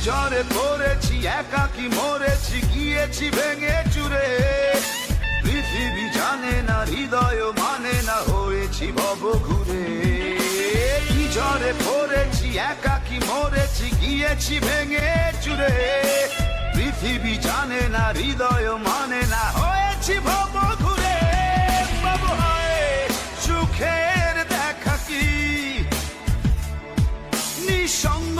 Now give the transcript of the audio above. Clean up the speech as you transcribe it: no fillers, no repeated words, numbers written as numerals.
ঝড়ে পড়েছি, একাকি মরেছি, গিয়েছি ভেঙে চুরে। পৃথিবী জানে না, হৃদয় মানে না, হয়েছি ভব ঘুরে। কি ঝড়ে পড়েছি, একাকি মরেছি, গিয়েছি ভেঙে চুরে। পৃথিবী জানে না, হৃদয় মানে না, হয়েছি ভব ঘুরে। বাবু হয় সুখের দেখা কি নিঃসঙ্গ